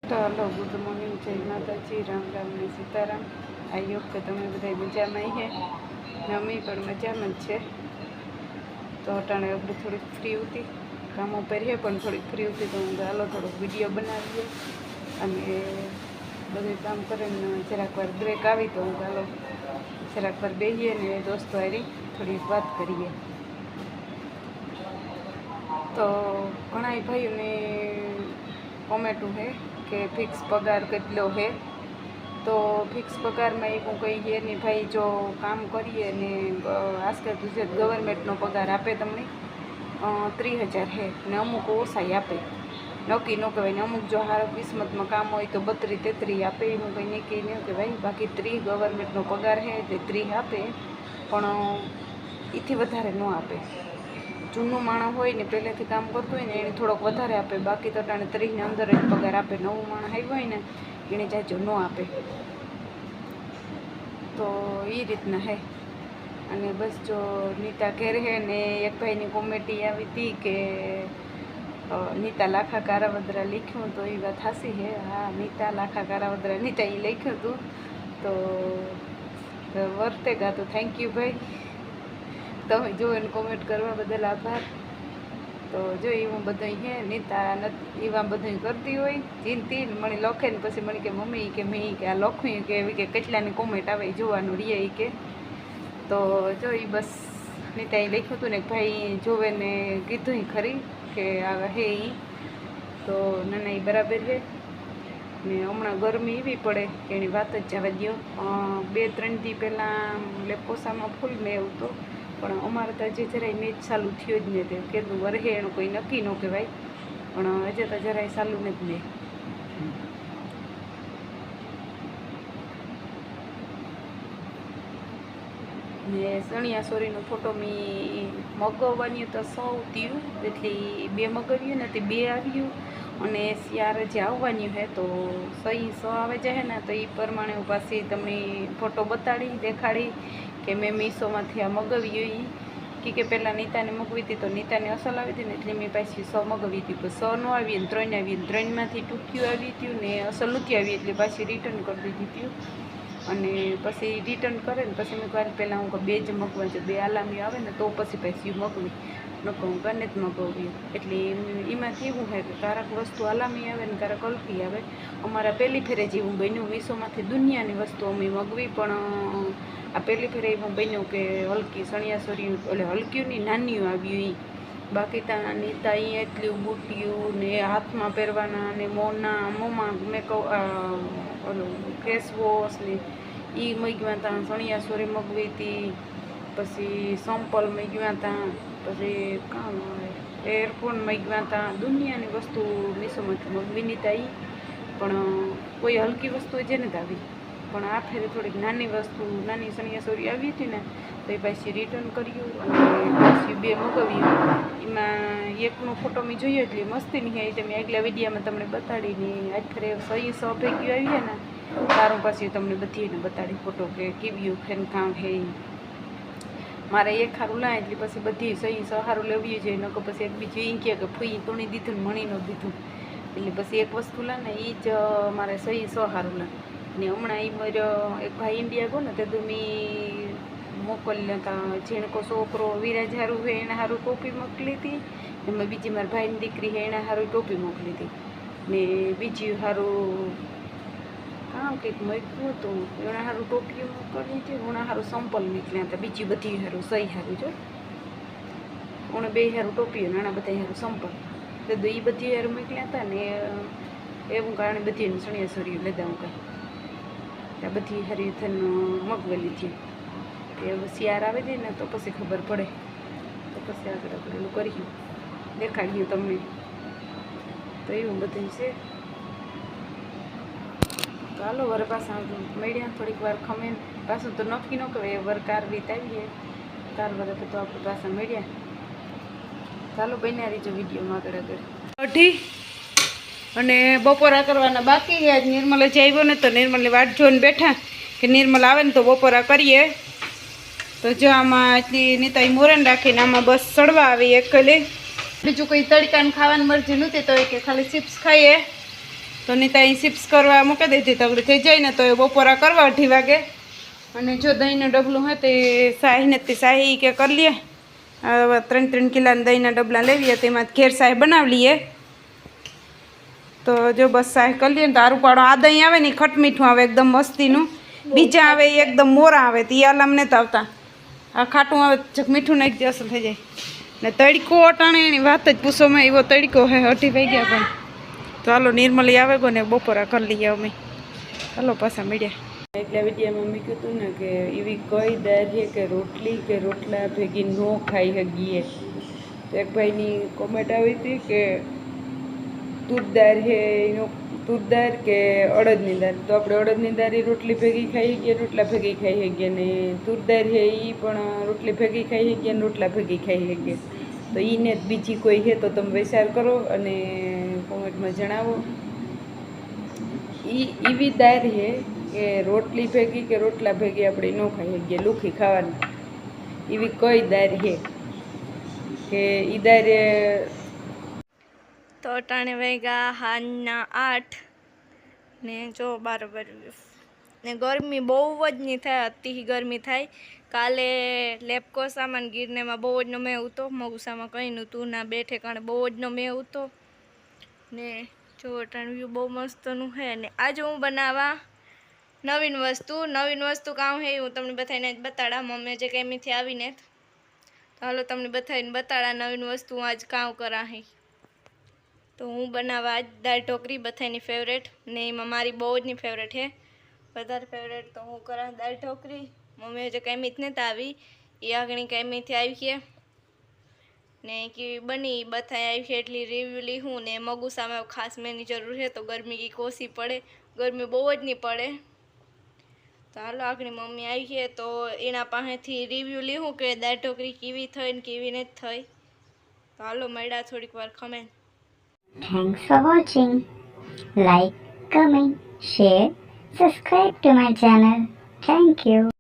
તો hello, good morning, જય માતાજી, રામ રામ ને સીતારામ। આઈ હોપ કે તમે બધા મજામાં છે ને અમે પણ મજામાં જ છે। તો અટાણે આપણે થોડીક ફ્રી હતી, કામ ઉપર છે પણ થોડીક ફ્રી હતી તો હું હાલો થોડોક વિડીયો બનાવીએ અને બધું કામ કરીને જરાક વાર બ્રેક આવી તો હું હાલો જરાક વાર બેસીએ ને દોસ્તો હારી થોડીક વાત કરીએ। તો ઘણા ભાઈઓને કોમેન્ટ है કે ફિક્સ પગાર કેટલો है, તો ફિક્સ પગારમાં એક હું કહી છે ને ભાઈ, જો કામ કરીએ ને આજકાલ ગુજરાત ગવર્મેન્ટનો પગાર આપે તમને 30,000 છે ને અમુક ઓછાઈ આપે, નક્કી ન કહેવાય ને અમુક જો સારો કિસ્મતમાં કામ હોય તો 32-33 આપે, હું કંઈ નક્કી નહીં કહેવાય। બાકી 30 ગવર્મેન્ટનો પગાર છે તે 30 આપે, પણ એથી વધારે ન આપે। જૂનું માણસ હોય ને પહેલેથી કામ કરતું હોય ને એને થોડોક વધારે આપે, બાકી તો ટાણે 30ની અંદર જ પગાર આપે। નવું માણસ આવ્યું હોય ને એને જાજો ન આપે, તો એ રીતના હે। અને બસ જો નીતા ઘેર હે ને એક ભાઈની કોમેડી આવી હતી કે નીતા લાખા કારાવદરા લખ્યું, તો એ વાત સાચી છે। હા, નીતા લાખા કારાવદરા નીતા એ લખ્યું હતું, તો વર્તેગા તો થેન્ક યુ ભાઈ, તમે જો એને કોમેન્ટ કરવા બદલ આભાર। તો જો એવું બધું હે, નીતા એવા બધું કરતી હોય ચિંતી મને લખે ને પછી મને કે મમ્મી કે મેં કે આ લખ્યું કે એવી કે કેટલાની કોમેન્ટ આવે જોવાનું રીએ કે, તો જો એ બસ નીતા એ લખ્યું હતું ને ભાઈ જોવે ને કીધું ખરી કે આ હે એ, તો નાના એ બરાબર છે ને હમણાં ગરમી એવી પડે કે એની વાત જ જવા દો। 2-3 દી પહેલાં લેપોસામાં ફૂલ મેં એવું તો, પણ અમારે તો હજી જરાય મેચ ચાલુ થયો જ નહીં, તે કીધું વરહે એનું કોઈ નક્કી ન કહેવાય, પણ હજી તો જરાય ચાલુ નથી મેં। ને સણિયા સોરીનો ફોટો મેં મગાવવાની તો સૌ થયું, એટલે 2 મગાવ્યું ને તે 2 આવ્યું, અને શિયાર જે આવવાની છે તો સહી 100 આવે જાય ને તો એ પ્રમાણે હું પાછી તમને ફોટો બતાડી દેખાડી કે મેં મીશોમાંથી આ મગાવ્યું। કે પહેલાં નીતાને મગવી હતી તો નીતાને અસલ આવી હતી ને એટલે મેં પાછી 100 મગાવી હતી, પણ 100 ન આવી ને 3 આવી, 3માંથી ટૂંક્યું આવી હતું ને અસલ નહોતી આવી, એટલે પાછી રિટર્ન કરી દીધી હતી। અને પછી રિટર્ન કરે ને પછી મેં કહ્યું પહેલાં હું 2 જ મગવા છે, 2 આલામી આવે ને તો પછી મગવી ન કહું ગને જ મગાવ્યું। એટલે એમાંથી એવું છે કે કારક વસ્તુ આલામી આવે ને કારક હલકી આવે। અમારા પહેલી ફેરે જેવું બન્યું, મીશોમાંથી દુનિયાની વસ્તુ અમે મગવી, પણ આ પહેલી ફેરે એવું બન્યું કે હલકી સણિયાસોરી એટલે હલકીઓની નાનીઓ આવ્યું એ, બાકી ત્યાં નીતા એ એટલી બુટીયું ને હાથમાં પહેરવાના ને મોંમાં મેકઅપ ઓલું ફેસ વોશ ને એ મગ્યા ત્યાં, સણિયાસોરી મગવી હતી, પછી સંપલ મગ્યા ત્યાં, પછી કામ એરફોન મગ્યા ત્યાં, દુનિયાની વસ્તુ મીશોમાંથી મગવી નીતા એ, પણ કોઈ હલકી વસ્તુ જ નથી આવી। પણ આ ફેરે થોડીક નાની વસ્તુ નાની સણિયાસોરી આવી હતી ને તો એ પાછી રિટર્ન કર્યું અને પાછી 2 મગાવ્યું। એમાં એકનો ફોટો મેં જોયો એટલે મસ્તીની છે, તમે આગલા વિડીયામાં તમને બતાડીને આજ ફેરે 100 ભેગ્યું આવીએ ને તારું પાછી તમને બધીને બતાડી ફોટો કે કેવ્યું ફેન કામ હે। મારે એક સારું લાય એટલે પછી બધી 100 સારું લેવી જોઈએ, નકો પછી એક બીજું એ કહે કે ફૂઈ તોણી દીધું ને મણી ન દીધું, એટલે પછી એક વસ્તુ લા ને એ જ મારે 100 સારું લા। ને હમણાં એ મારો એક ભાઈ ઇન્ડિયા ગયો ને તે તો મેં મોકલ્યા હતા, ઝીણકો છોકરો વિરાજ હારું હોય એના સારું ટોપી મોકલી હતી, એમાં બીજી મારા ભાઈની દીકરી છે એના સારું ટોપી મોકલી હતી, ને બીજી સારું કામ કંઈક મોકલ્યું હતું એના સારું ટોપીઓ મોકલી હતી, એના સારું સંપલ નીકળ્યા હતા, બીજી બધી સારું સહી સારું જો ઓને 2 સારું ટોપીઓ નાના બધા સારું સંપલ, તો એ બધી સારું મોકલ્યા હતા ને એવું કારણે બધી સણિયાસોરીઓ લીધા હું કાંઈ ત્યાં બધી સારી થઈને મગવેલી હતી। કે હવે શિયાર આવે છે ને તો પછી ખબર પડે, તો પછી આગળ એનું કર્યું દેખાડ્યું તમને, તો એવું બધું છે। તો હાલો વર પાછા મળ્યા થોડીક વાર ખમે પાછું તો નક્કી ન કહેવાય, વર કાર વીતાવીએ કાર વરે તો આપણે પાછા મળ્યા। ચાલો બન્યા રહીજો વિડીયોમાં આગળ અઢી અને બપોરા કરવાના બાકી છે। આજ નિર્મલ જ આવ્યો ને તો નિર્મલની વાટ જોઈને બેઠા કે નિર્મલ આવે ને તો બપોરા કરીએ। તો જો આમાં એટલી નીતા મોરન રાખીને આમાં બસ સડવા આવી એકલી, બીજું કંઈ તડકાને ખાવાની મરજી નહોતી તો કે ખાલી ચિપ્સ ખાઈએ તો નીતા અહીં ચિપ્સ કરવા મૂકી દીધી તગડી થઈ જાય ને તો એ બપોરા કરવા 2:30 વાગે. અને જો દહીંનું ડબલું હોય તે શાહી નથી શાહી કે કરી લઈએ. 3 કિલોના દહીંના ડબલા લેવીએ તેમાં ઘેર શાહી બનાવી લઈએ. તો જો બસ શાહી કરી લઈએ ને તો આરું પાડો આ દહીં આવે ને ખટ મીઠું આવે એકદમ મસ્તીનું. બીજા આવે એ એકદમ મોરા આવે તે આલામ નથી આવતા. આ ખાટું આવે મીઠું નાખી અસલ થઈ જાય. ને તડકો અટાણે એની વાત જ પૂછોમાં એવો તડકો હે 2:30 વાગ્યા પણ. તો હાલો નિર્મલી આવે ગો ને બપોરા કરી લઈએ અમે. હાલો પાછા મળ્યા. એટલા વિડીયામાં મેં કીધું ને કે એવી કઈ દાળ છે કે રોટલી કે રોટલા ભેગી ન ખાઈ શકીએ. તો એક ભાઈની કોમેન્ટ આવી હતી કે તુર દાળ છે એનો તુર દાળ કે અડદની દાળ. તો આપણે અડદની દાળ રોટલી ભેગી ખાઈ શકીએ રોટલા ભેગી ખાઈ શકીએ ને તુર દાળ છે એ પણ રોટલી ભેગી ખાઈ શકીએ ને રોટલા ભેગી ખાઈ શકીએ. તો એને બીજી કોઈ છે તો તમે વિચાર કરો અને કોમેન્ટમાં જણાવો. એવી દાળ છે કે રોટલી ભેગી કે રોટલા ભેગી આપણે ન ખાઈ શકીએ લુખી ખાવાની. એવી કઈ દાળ છે કે એ દાળ તો અટાણે વાગ્યા હાંજના 8 ને જો બરાબર ને ગરમી બહુ જ નહીં થાય અતિ ગરમી થાય. કાલે લેપકો સામાન ગીરનેમાં બહુ જ મેં ઉતો મગુસામાં કંઈ નહોતું ના બે ઠેકાણે બહુ જ મેં ઉતો ને જો અટાણે વ્યૂ બહુ મસ્તનું છે. ને આજે હું બનાવવા નવીન વસ્તુ કામ છે હું તમને બધાને બતાડા મમ્મી જે કેમીથી આવીને તો હાલો તમને બધાને બતાડા નવીન વસ્તુ આજ કામ કરા હે. તો હું બનાવવા આજ દાળ ઢોકળી બધાની ફેવરેટ ને એમાં મારી બહુ જની ફેવરેટ છે વધારે ફેવરેટ. તો હું કરા દાળ ઢોકળી મમ્મી જે કેમીત નથી આવી એ આગળ કેમીથી આવી છે ને કે બની બધા આવી છે એટલી રિવ્યૂ લીધું ને મગુસામાં ખાસ મેની જરૂર છે તો ગરમી કી કોસી પડે ગરમી બહુ જ નહીં પડે. તો હાલો આગળ મમ્મી આવી છે તો એના પાસેથી રિવ્યૂ લીધું કે દાળ ઢોકળી કેવી થઈ ને કેવી નથી થઈ. તો હાલો મળ્યા થોડીક વાર ખમે. Thanks for watching. Like, comment, share, subscribe to my channel. Thank you.